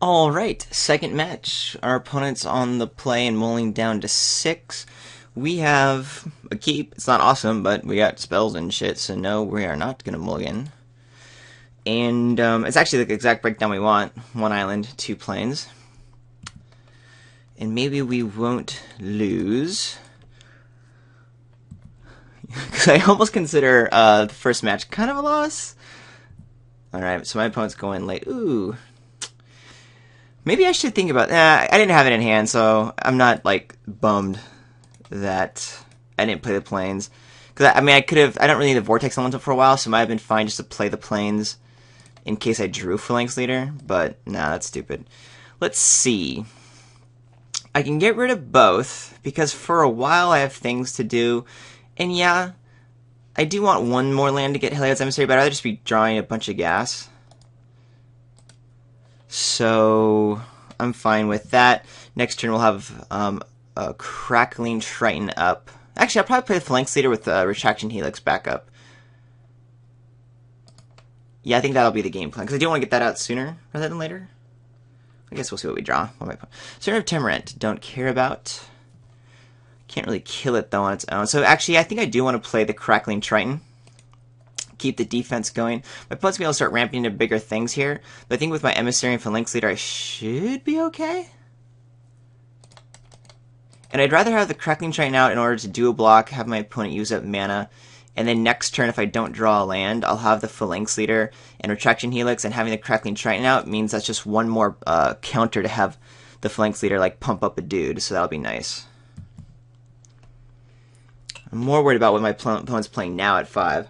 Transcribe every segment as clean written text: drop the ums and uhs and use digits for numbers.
All right, second match. Our opponent's on the play and mulling down to 6. We have a keep. It's not awesome, but we got spells and shit, so no, we are not going to mulligan. And it's actually the exact breakdown we want. 1 island, 2 plains. And maybe we won't lose. Because I almost consider the first match kind of a loss. Alright, so my opponent's going late. Ooh. Maybe I should think about... I didn't have it in hand, so I'm not, like, bummed that I didn't play the planes. Because, I mean, I could have... I don't really need the Vortex Elemental for a while, so it might have been fine just to play the planes in case I drew Phalanx Leader. But, nah, that's stupid. Let's see. I can get rid of both, because for a while I have things to do. And, yeah, I do want one more land to get Heliod's Emissary, but I'd rather just be drawing a bunch of gas. So I'm fine with that. Next turn we'll have a Crackling Triton up. Actually, I'll probably play the Phalanx Leader with Retraction Helix back up. Yeah, I think that'll be the game plan, because I do want to get that out sooner rather than later. I guess we'll see what we draw. Servant of Temerant, don't care about. Can't really kill it, though, on its own. So actually, I think I do want to play the Crackling Triton. Keep the defense going. My opponent's going to be able to start ramping into bigger things here. But I think with my Emissary and Phalanx Leader, I should be okay. And I'd rather have the Crackling Triton out in order to do a block, have my opponent use up mana. And then next turn, if I don't draw a land, I'll have the Phalanx Leader and Retraction Helix. And having the Crackling Triton out means that's just one more counter to have the Phalanx Leader like pump up a dude. So that'll be nice. I'm more worried about what my opponent's playing now at 5.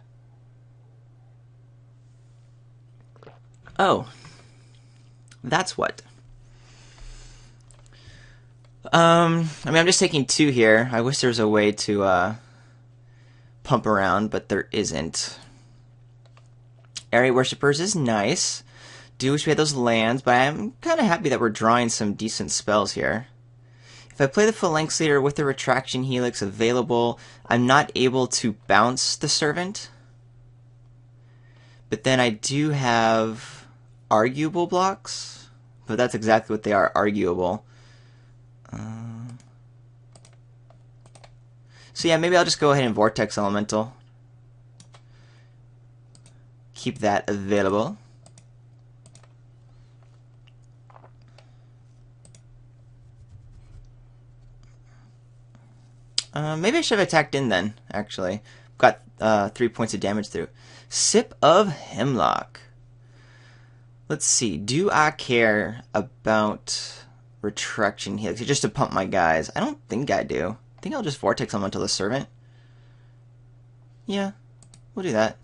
Oh, that's what. I mean, I'm just taking 2 here. I wish there was a way to pump around, but there isn't. Area Worshippers is nice. Do wish we had those lands, but I'm kind of happy that we're drawing some decent spells here. If I play the Phalanx Leader with the Retraction Helix available, I'm not able to bounce the Servant. But then I do have arguable blocks, but that's exactly what they are, arguable. So yeah, maybe I'll just go ahead and Vortex Elemental. Keep that available. Maybe I should have attacked in then, actually. Got 3 points of damage through. Sip of Hemlock. Let's see, do I care about Retraction Helix? Just to pump my guys? I don't think I do. I think I'll just Vortex Elemental the Servant. Yeah, we'll do that.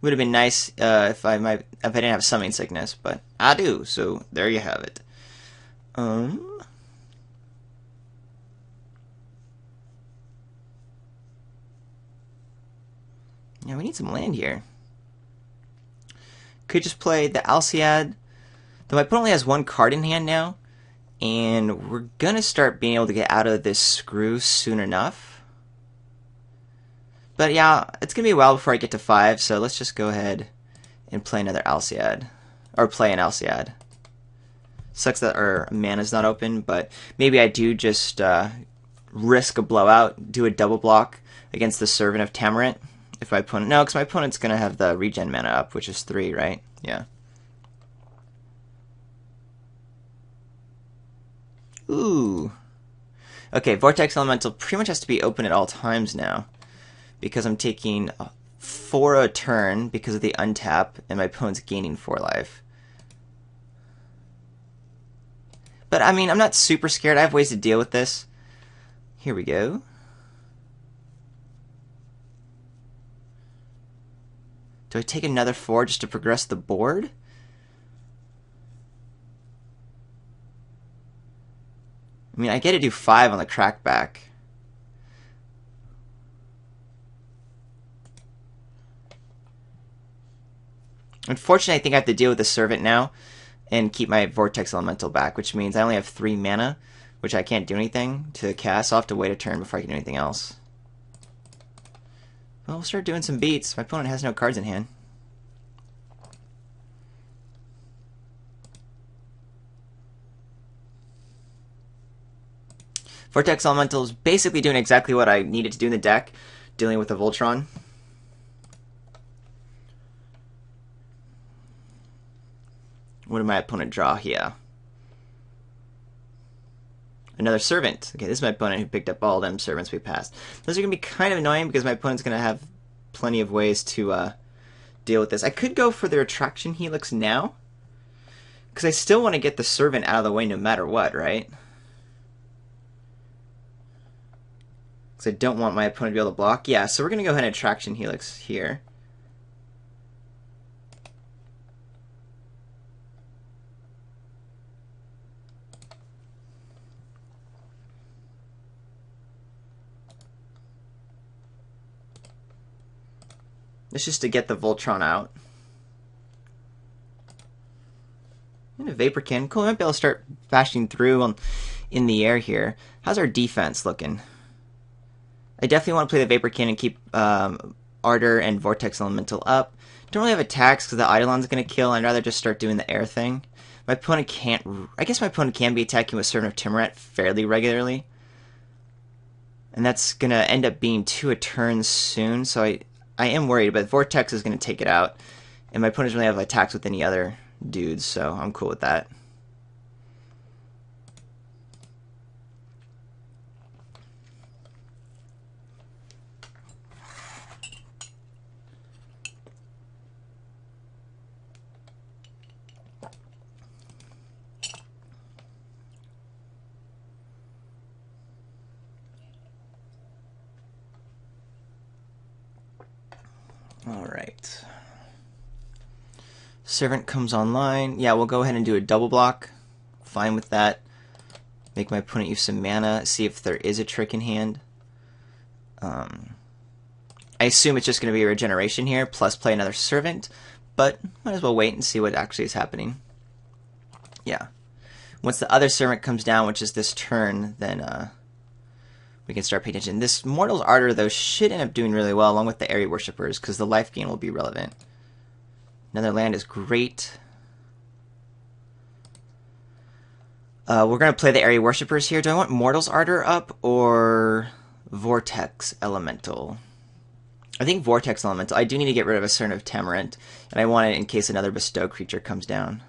Would have been nice if I didn't have Summoning Sickness, but I do, so there you have it. Yeah, we need some land here. Could just play the Alciad. Though my opponent only has 1 card in hand now. And we're going to start being able to get out of this screw soon enough. But yeah, it's going to be a while before I get to 5. So let's just go ahead and play another Alciad. Or play an Alciad. Sucks that our mana's not open. But maybe I do just risk a blowout. Do a double block against the Servant of Temerant. If my opponent... No, because my opponent's going to have the regen mana up, which is 3, right? Yeah. Ooh. Okay, Vortex Elemental pretty much has to be open at all times now. Because I'm taking 4 a turn because of the untap, and my opponent's gaining 4 life. But, I mean, I'm not super scared. I have ways to deal with this. Here we go. Do I take another 4 just to progress the board? I mean, I get to do 5 on the crackback. Unfortunately, I think I have to deal with the Servant now and keep my Vortex Elemental back, which means I only have 3 mana, which I can't do anything to cast. So I'll have to wait a turn before I can do anything else. Well, we'll start doing some beats. My opponent has no cards in hand. Vortex Elemental is basically doing exactly what I needed to do in the deck, dealing with the Voltron. What did my opponent draw here? Another Servant. Okay, this is my opponent who picked up all them Servants we passed. Those are going to be kind of annoying because my opponent's going to have plenty of ways to deal with this. I could go for the Retraction Helix now, because I still want to get the Servant out of the way no matter what, right? Because I don't want my opponent to be able to block. Yeah, so we're going to go ahead and Attraction Helix here. This is just to get the Voltron out. And a Vapor Cannon. Cool, I might be able to start bashing through in the air here. How's our defense looking? I definitely want to play the Vapor Cannon and keep Ardor and Vortex Elemental up. Don't really have attacks because the Eidolon's going to kill. I'd rather just start doing the air thing. My opponent can't... I guess my opponent can be attacking with Servant of Timuret fairly regularly. And that's going to end up being 2 a turn soon, so I am worried, but Vortex is going to take it out. And my opponent doesn't really have attacks with any other dudes, so I'm cool with that. Alright. Servant comes online. Yeah, we'll go ahead and do a double block. Fine with that. Make my opponent use some mana. See if there is a trick in hand. I assume it's just going to be a regeneration here, plus play another Servant. But might as well wait and see what actually is happening. Yeah. Once the other Servant comes down, which is this turn, then we can start paying attention. This Mortal's Ardor, though, should end up doing really well, along with the Airy Worshippers, because the life gain will be relevant. Another land is great. We're going to play the Airy Worshippers here. Do I want Mortal's Ardor up, or Vortex Elemental? I think Vortex Elemental. I do need to get rid of a Servant of Timuret, and I want it in case another Bestow creature comes down.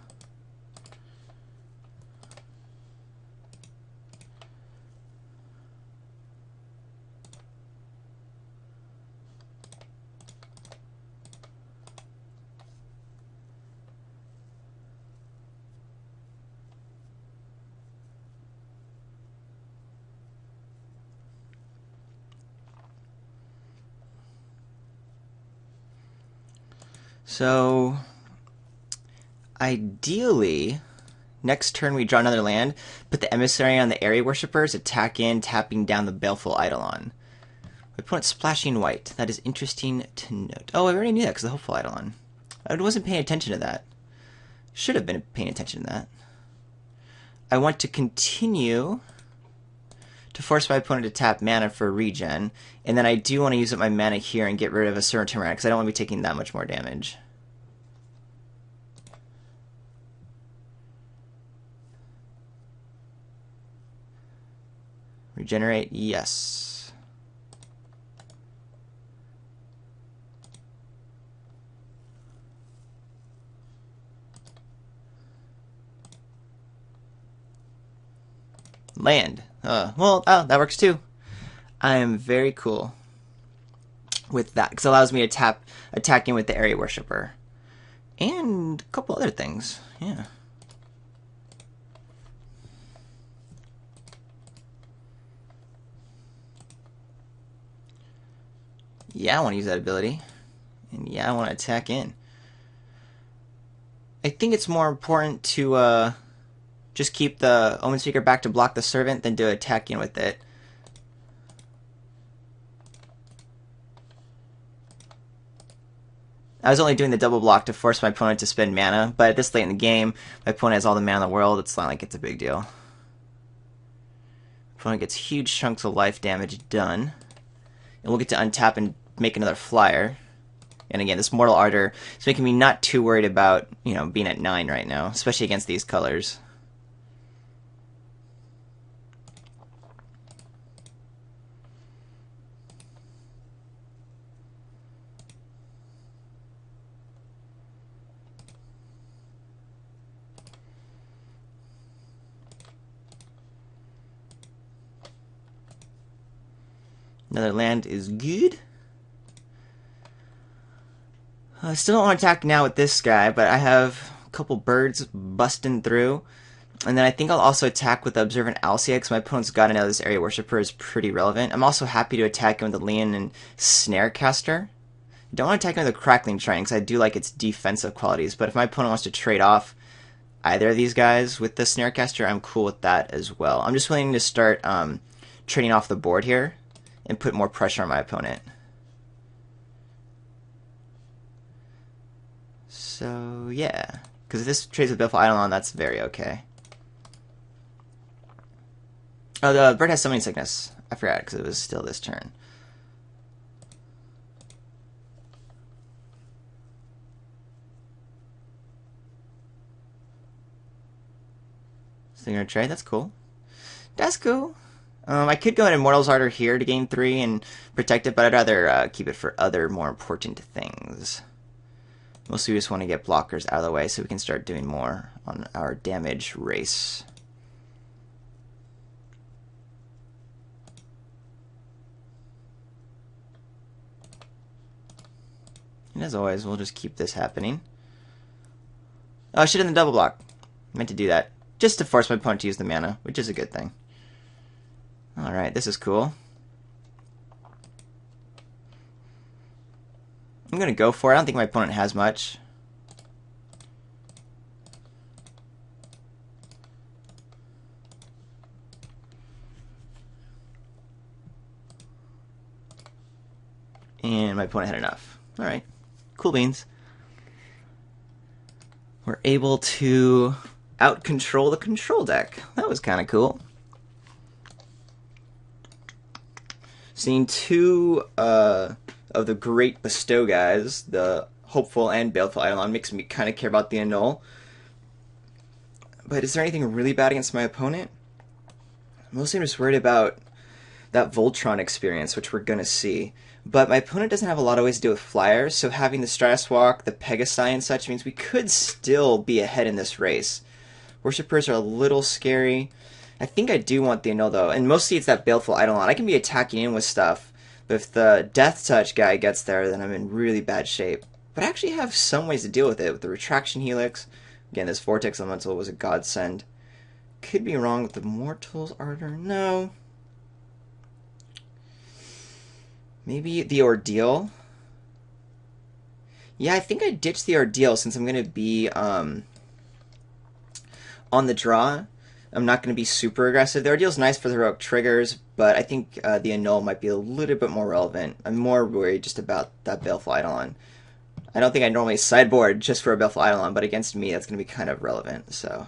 So, ideally, next turn we draw another land, put the Emissary on the Airy Worshippers, attack in, tapping down the Baleful Eidolon. My opponent's splashing white. That is interesting to note. Oh, I already knew that because of the Hopeful Eidolon. I wasn't paying attention to that. Should have been paying attention to that. I want to continue to force my opponent to tap mana for regen, and then I do want to use up my mana here and get rid of a Servant of Timuret because I don't want to be taking that much more damage. Regenerate, yes. Land. That works too. I am very cool with that because it allows me to attack in with the Airy Worshipper. And a couple other things, yeah. Yeah, I want to use that ability. And yeah, I want to attack in. I think it's more important to just keep the Omen Speaker back to block the Servant than to attack in with it. I was only doing the double block to force my opponent to spend mana, but at this late in the game, my opponent has all the mana in the world, it's not like it's a big deal. My opponent gets huge chunks of life damage done. And we'll get to untap and make another flyer. And again, this Mortal Ardor is making me not too worried about, being at 9 right now, especially against these colors. Another land is good. I still don't want to attack now with this guy, but I have a couple birds busting through. And then I think I'll also attack with the Observant Alcia, because my opponent's got to know this Area Worshipper is pretty relevant. I'm also happy to attack him with the Leon and Snarecaster. Don't want to attack him with the Crackling Shrine, because I do like its defensive qualities. But if my opponent wants to trade off either of these guys with the Snarecaster, I'm cool with that as well. I'm just willing to start trading off the board here and put more pressure on my opponent. So, yeah. Because if this trades with Baleful Eidolon, that's very okay. Oh, the bird has Summoning Sickness. I forgot, because it was still this turn. So you're going to trade? That's cool. That's cool. I could go in Immortal's Ardor here to gain 3 and protect it, but I'd rather keep it for other more important things. Mostly we just want to get blockers out of the way so we can start doing more on our damage race. And as always, we'll just keep this happening. Oh, I should have done the double block. I meant to do that. Just to force my opponent to use the mana, which is a good thing. Alright, this is cool. I'm going to go for it. I don't think my opponent has much. And my opponent had enough. Alright. Cool beans. We're able to out-control the control deck. That was kind of cool. Seeing two of the great bestow guys, the Hopeful and Baleful Eidolon, makes me kind of care about the annul. But is there anything really bad against my opponent? Mostly I'm just worried about that Voltron experience, which we're going to see. But my opponent doesn't have a lot of ways to deal with flyers, so having the Stratus Walk, the Pegasi and such means we could still be ahead in this race. Worshippers are a little scary. I think I do want the annul though, and mostly it's that Baleful Eidolon. I can be attacking in with stuff, but if the Death Touch guy gets there, then I'm in really bad shape. But I actually have some ways to deal with it, with the Retraction Helix. Again, this Vortex Elemental was a godsend. Could be wrong with the Mortal's Ardor, no. Maybe the Ordeal. Yeah, I think I ditched the Ordeal since I'm going to be on the draw. I'm not going to be super aggressive. The Ordeal's nice for the heroic triggers, but I think the annul might be a little bit more relevant. I'm more worried just about that Baleful Eidolon. I don't think I normally sideboard just for a Baleful Eidolon, but against me that's going to be kind of relevant. So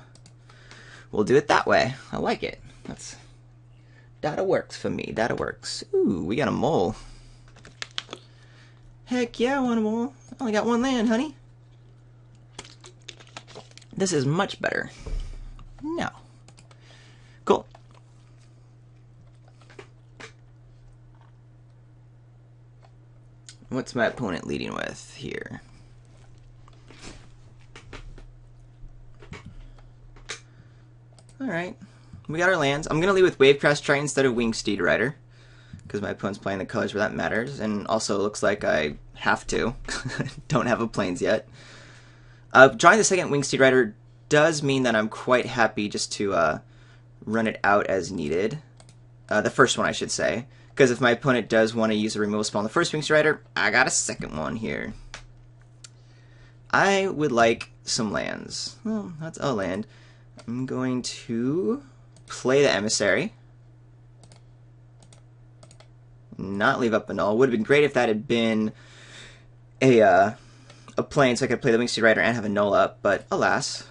we'll do it that way. I like it. Data works for me. Data works. Ooh, we got a mole. Heck yeah, I want a mole. I only got one land, honey. This is much better. No. Cool. What's my opponent leading with here? Alright. We got our lands. I'm going to lead with Wavecrest Triton instead of Wingsteed Rider, because my opponent's playing the colors where that matters, and also it looks like I have to. Don't have a plains yet. Drawing the second Wingsteed Rider does mean that I'm quite happy just to run it out as needed. The first one, I should say. Because if my opponent does want to use a removal spell on the first Wingsteed Rider, I got a second one here. I would like some lands. Well, that's a land. I'm going to play the Emissary. Not leave up a null. Would have been great if that had been a plane so I could play the Wingsteed Rider and have a null up, but alas.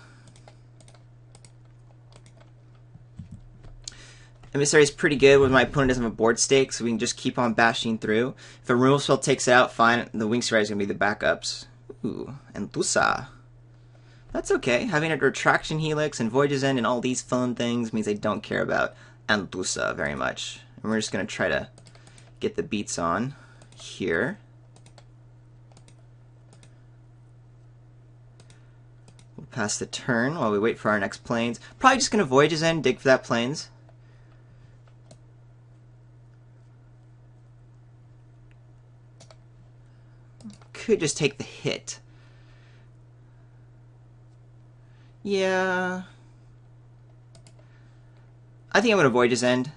Emissary is pretty good when my opponent doesn't have a board stake, so we can just keep on bashing through. If a removal spell takes it out, fine. The Wingsteed Rider is going to be the backups. Ooh, and Tusa. That's okay. Having a Retraction Helix and Voyage's End and all these fun things means I don't care about Antusa very much. And we're just going to try to get the beats on here. We'll pass the turn while we wait for our next planes. Probably just going to Voyage's End, dig for that planes. could just take the hit. Yeah. I think I'm going to Voyage's End.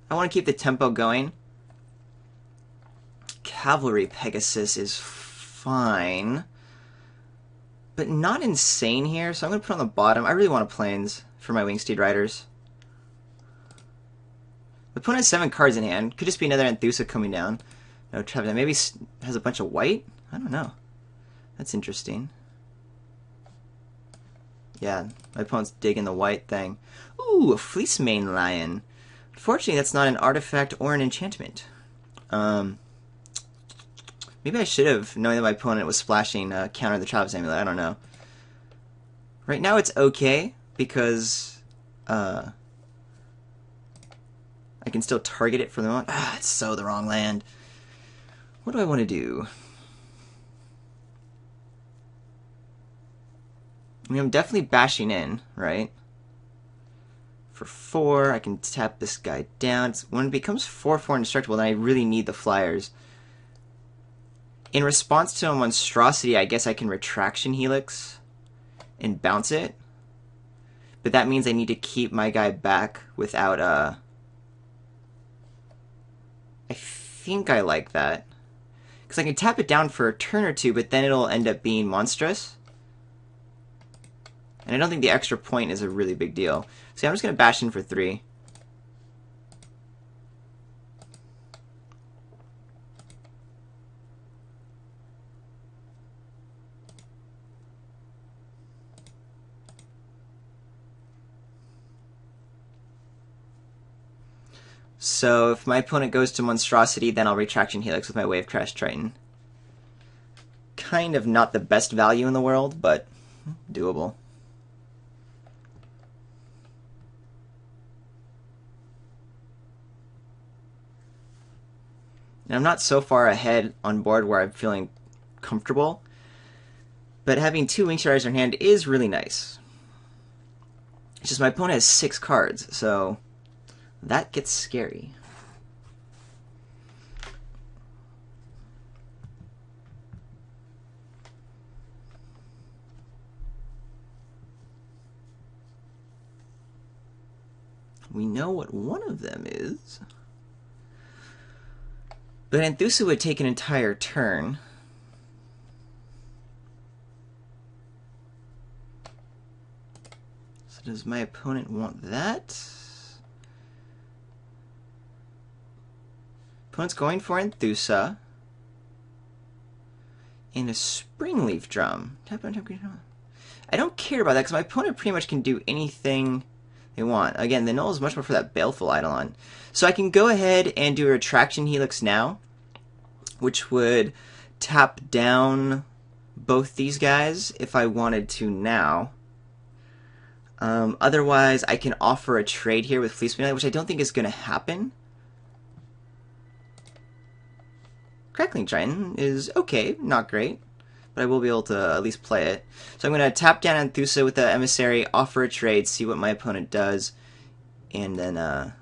I want to keep the tempo going. Cavalry Pegasus is fine, but not insane here, so I'm going to put on the bottom. I really want a Plains for my Wingsteed Riders. The opponent has 7 cards in hand. Could just be another Enthusa coming down. No trap. Maybe has a bunch of white? I don't know. That's interesting. Yeah, my opponent's digging the white thing. Ooh, a Fleecemane Lion. Unfortunately, that's not an artifact or an enchantment. Maybe I should have, knowing that my opponent was splashing counter the Travis Amulet. I don't know. Right now it's okay, because I can still target it for the moment. Ah, it's so the wrong land. What do I want to do? I mean, I'm definitely bashing in, right? For 4, I can tap this guy down. When it becomes 4/4 indestructible, then I really need the flyers. In response to a monstrosity, I guess I can Retraction Helix and bounce it. But that means I need to keep my guy back without I think I like that. Because I can tap it down for a turn or 2, but then it'll end up being monstrous. And I don't think the extra point is a really big deal. So I'm just going to bash in for 3. So if my opponent goes to Monstrosity, then I'll Retraction Helix with my Wave Crash Triton. Kind of not the best value in the world, but doable. And I'm not so far ahead on board where I'm feeling comfortable, but having 2 Wingsteed Riders in hand is really nice. It's just my opponent has 6 cards, so that gets scary. We know what one of them is. But Enthusa would take an entire turn. So does my opponent want that? Opponent's going for Enthusa. And a Springleaf Drum. Tap on tap green drum. I don't care about that because my opponent pretty much can do anything they want. Again, the null is much more for that Baleful Eidolon. So I can go ahead and do a Retraction Helix now, which would tap down both these guys if I wanted to now. Otherwise, I can offer a trade here with Fleecemane, which I don't think is going to happen. Crackling Triton is okay, not great, but I will be able to at least play it. So I'm going to tap down Enthusa with the Emissary, offer a trade, see what my opponent does, and then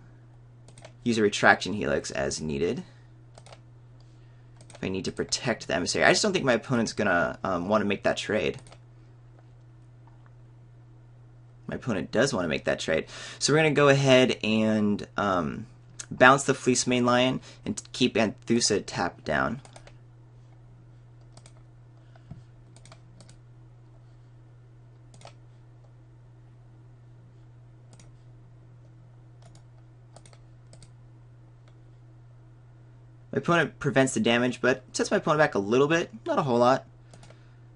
use a Retraction Helix as needed. If I need to protect the Emissary. I just don't think my opponent's going to want to make that trade. My opponent does want to make that trade. So we're going to go ahead and bounce the Fleecemane Lion and keep Enthusa tapped down. My opponent prevents the damage, but sets my opponent back a little bit. Not a whole lot,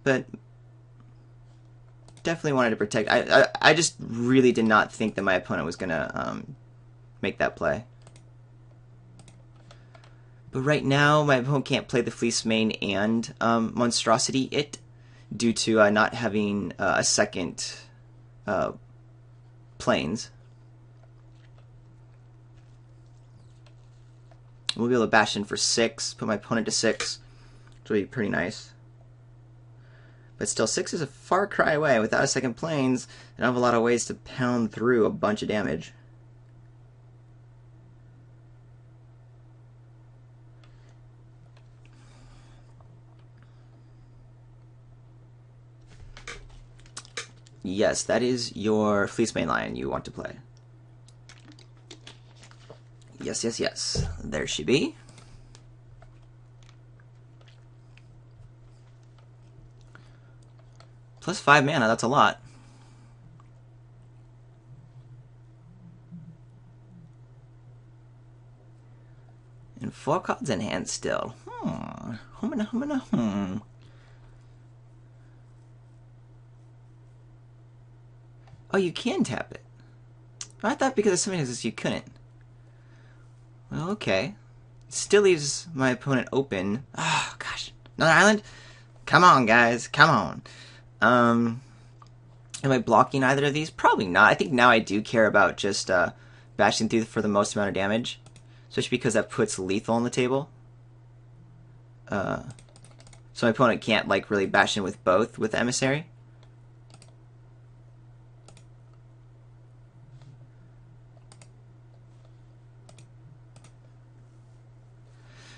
but definitely wanted to protect. I just really did not think that my opponent was going to make that play. But right now, my opponent can't play the Fleecemane and Monstrosity it due to not having a second Plains. We'll be able to bash in for 6, put my opponent to 6, which will be pretty nice. But still, 6 is a far cry away. Without a second Plains, I don't have a lot of ways to pound through a bunch of damage. Yes, that is your Fleecemane Lion you want to play. Yes, yes, yes. There she be. Plus 5 mana, that's a lot. And 4 cards in hand still. Oh, you can tap it. I thought because of something like this you couldn't. Well, okay. Still leaves my opponent open. Oh, gosh. Another island? Come on, guys. Come on. Am I blocking either of these? Probably not. I think now I do care about just bashing through for the most amount of damage. Especially because that puts lethal on the table. So my opponent can't, like, really bash in with both with the Emissary.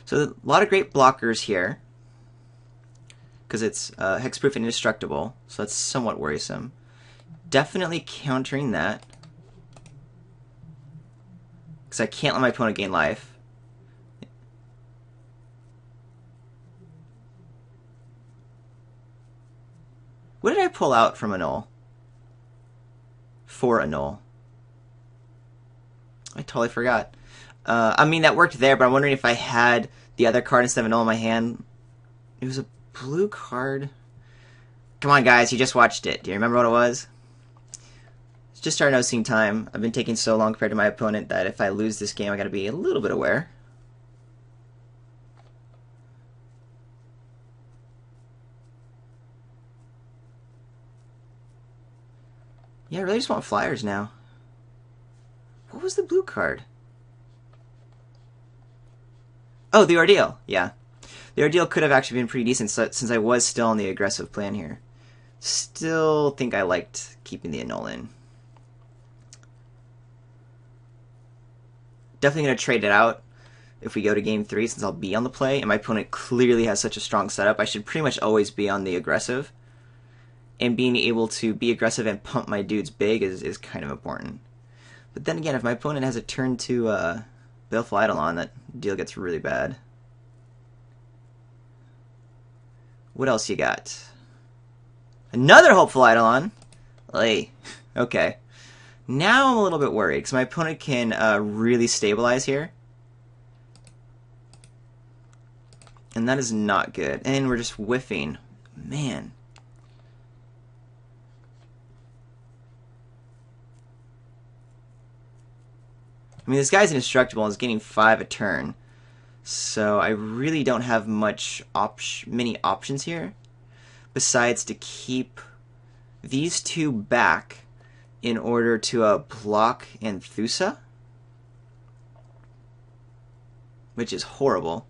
So a lot of great blockers here. Because it's hexproof and indestructible. So that's somewhat worrisome. Definitely countering that. Because I can't let my opponent gain life. What did I pull out from Annul? For Annul. I totally forgot. I mean, that worked there, but I'm wondering if I had the other card instead of Annul in my hand. It was a blue card. Come on, guys, you just watched it. Do you remember what it was? It's just our noticing time. I've been taking so long compared to my opponent that if I lose this game, I gotta be a little bit aware. Yeah, I really just want flyers now. What was the blue card? Oh, the Ordeal. Yeah. The Ordeal could have actually been pretty decent since I was still on the aggressive plan here. Still think I liked keeping the Annul in. Definitely going to trade it out if we go to game 3 since I'll be on the play. And my opponent clearly has such a strong setup. I should pretty much always be on the aggressive. And being able to be aggressive and pump my dudes big is kind of important. But then again, if my opponent has a turn to Baleful Eidolon, that deal gets really bad. What else you got? Another Hopeful Eidolon? Hey, okay. Now I'm a little bit worried, because my opponent can really stabilize here. And that is not good. And we're just whiffing. Man. I mean, this guy's indestructible and is getting 5 a turn. So I really don't have many options here. Besides to keep these two back in order to block Anthusa. Which is horrible.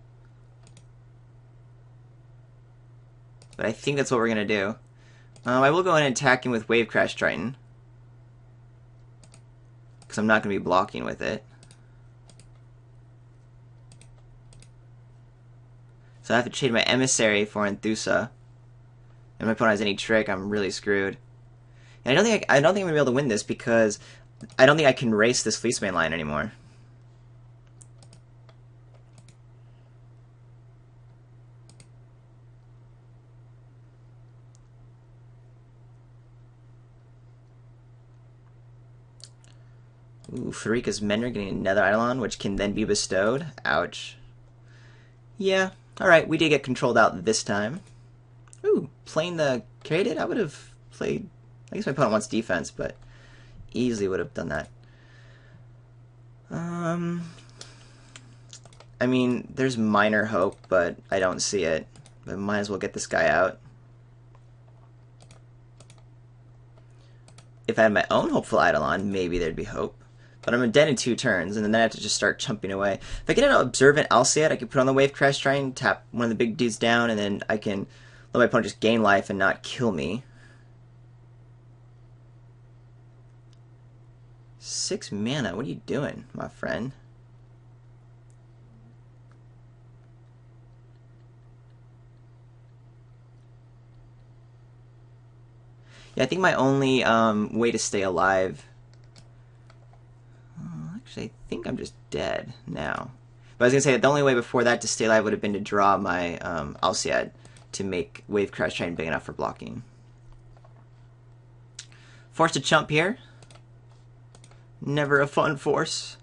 But I think that's what we're going to do. I will go in and attack him with Wave Crash Triton. Because I'm not going to be blocking with it. So I have to trade my Emissary for Anthusa. If my opponent has any trick, I'm really screwed. And I don't think I'm going to be able to win this because I don't think I can race this Fleecemane line anymore. Ooh, Farika's Mender getting another Eidolon, which can then be bestowed. Ouch. Yeah, alright, we did get controlled out this time. Ooh, playing the created? I would have played... I guess my opponent wants defense, but easily would have done that. I mean, there's minor hope, but I don't see it. But might as well get this guy out. If I had my own Hopeful Eidolon, maybe there'd be hope. But I'm dead in 2 turns, and then I have to just start chumping away. If I get an Observant Alseid, I can put on the Wave Crash Triton, tap one of the big dudes down, and then I can let my opponent just gain life and not kill me. 6 mana, what are you doing, my friend? Yeah, I think my only way to stay alive... Actually, I think I'm just dead now. But I was going to say, the only way before that to stay alive would have been to draw my Alciad to make Wave Crash Titan big enough for blocking. Forced to chump here. Never a fun force.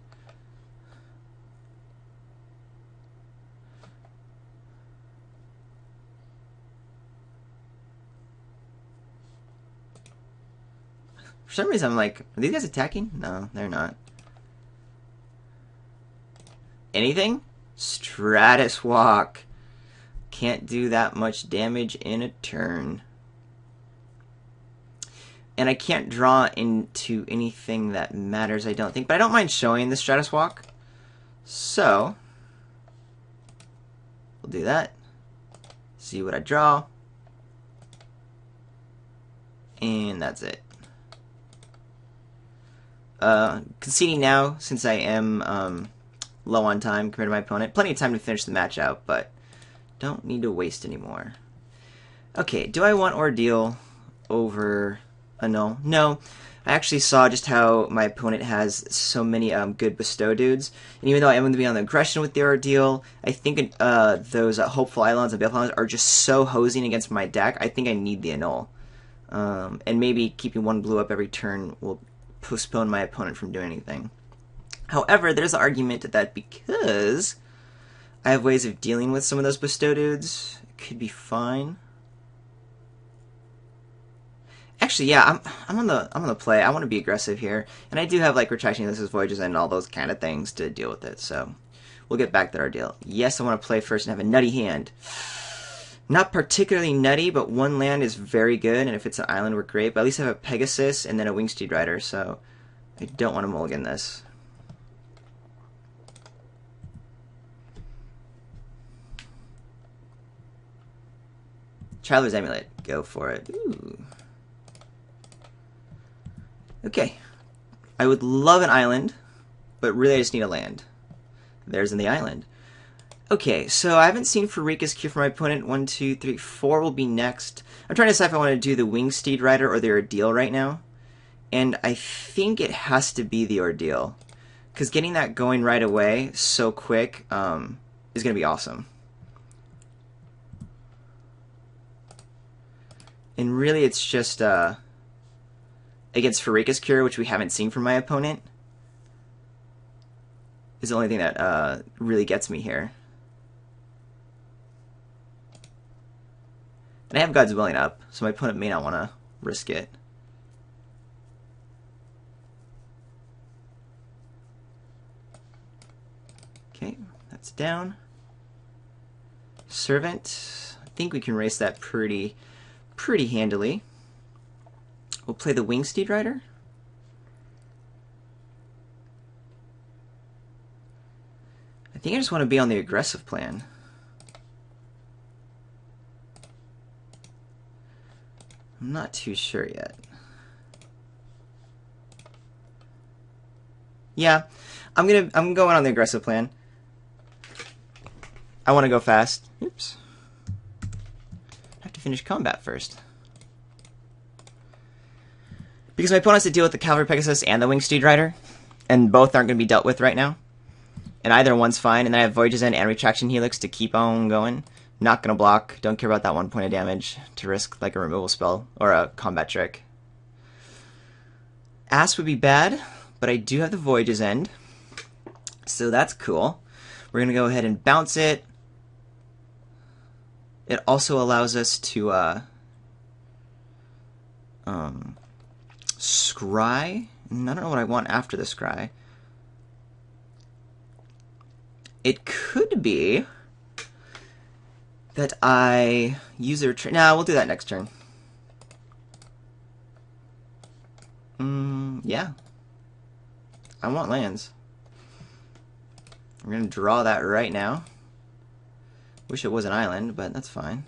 For some reason, I'm like, are these guys attacking? No, they're not. Anything? Stratus Walk. Can't do that much damage in a turn. And I can't draw into anything that matters, I don't think. But I don't mind showing the Stratus Walk. So, we'll do that. See what I draw. And that's it. Conceding now, since I am low on time compared to my opponent. Plenty of time to finish the match out, but don't need to waste anymore. Okay, do I want Ordeal over a null? No. I actually saw just how my opponent has so many good bestow dudes, and even though I am going to be on the aggression with the Ordeal, I think those Hopeful Islands and Baleful Islands are just so hosing against my deck. I think I need the annul. And maybe keeping one blue up every turn will postpone my opponent from doing anything. However, there's the argument that because I have ways of dealing with some of those bestow dudes, it could be fine. Actually, yeah, I'm on the play. I want to be aggressive here, and I do have like Retraction Ulysses, Voyages, and all those kind of things to deal with it. So we'll get back to our deal. Yes, I want to play first and have a nutty hand. Not particularly nutty, but one land is very good, and if it's an island, we're great. But at least I have a Pegasus and then a Wingsteed Rider, so I don't want to mulligan this. Traveler's Amulet. Go for it. Ooh. Okay. I would love an island, but really I just need a land. There's in the island. Okay, so I haven't seen Pharika's Cure for my opponent. 1, 2, 3, 4 will be next. I'm trying to decide if I want to do the Wingsteed Rider or the Ordeal right now. And I think it has to be the Ordeal. Because getting that going right away so quick is going to be awesome. And really it's just against Pharika's Cure, which we haven't seen from my opponent, is the only thing that really gets me here. And I have God's Willing up, so my opponent may not want to risk it. Okay, that's down. Servant. I think we can race that pretty handily. We'll play the Wingsteed Rider. I think I just want to be on the aggressive plan. I'm not too sure yet. Yeah, I'm going on the aggressive plan. I want to go fast. Oops. I have to finish combat first. Because my opponent has to deal with the Cavalry Pegasus and the Wingsteed Rider, and both aren't going to be dealt with right now. And either one's fine, and then I have Voyage's End and Retraction Helix to keep on going. Not going to block, don't care about that 1 point of damage to risk like a removal spell or a combat trick. Ass would be bad, but I do have the Voyage's End, so that's cool. We're going to go ahead and bounce it. It also allows us to scry. I don't know what I want after the scry. It could be that I use a retreat. Nah, we'll do that next turn. Yeah. I want lands. We're going to draw that right now. Wish it was an island, but that's fine.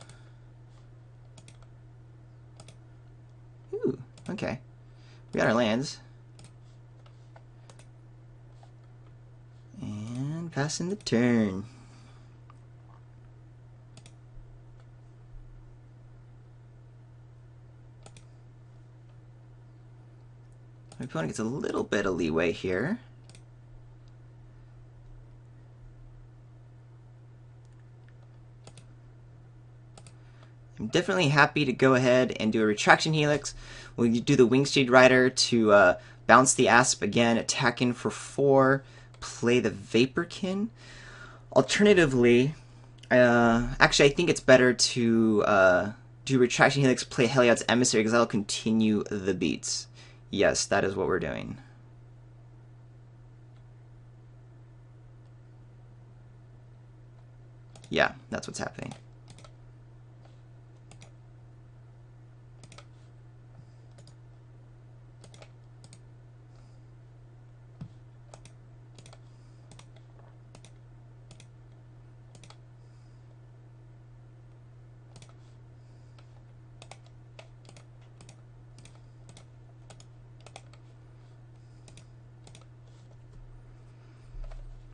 Ooh, okay. We got our lands. And passing the turn. My opponent gets a little bit of leeway here. I'm definitely happy to go ahead and do a Retraction Helix. We'll do the Wingshade Rider to bounce the Asp again, attack in for 4, play the Vaporkin. Alternatively, actually I think it's better to do Retraction Helix, play Heliod's Emissary, because that'll continue the beats. Yes, that is what we're doing. Yeah, that's what's happening.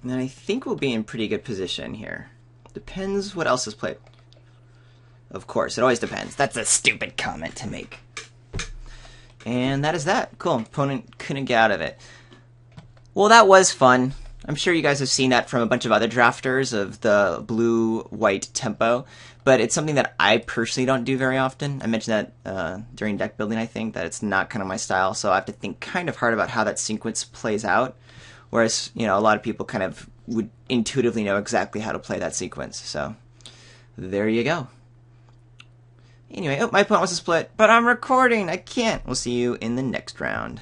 And then I think we'll be in pretty good position here. Depends what else is played. Of course, it always depends. That's a stupid comment to make. And that is that. Cool. Opponent couldn't get out of it. Well, that was fun. I'm sure you guys have seen that from a bunch of other drafters of the blue-white tempo, but it's something that I personally don't do very often. I mentioned that during deck building, I think, that it's not kind of my style, so I have to think kind of hard about how that sequence plays out. Whereas, you know, a lot of people kind of would intuitively know exactly how to play that sequence. So, there you go. Anyway, my opponent wants to split, but I'm recording. I can't. We'll see you in the next round.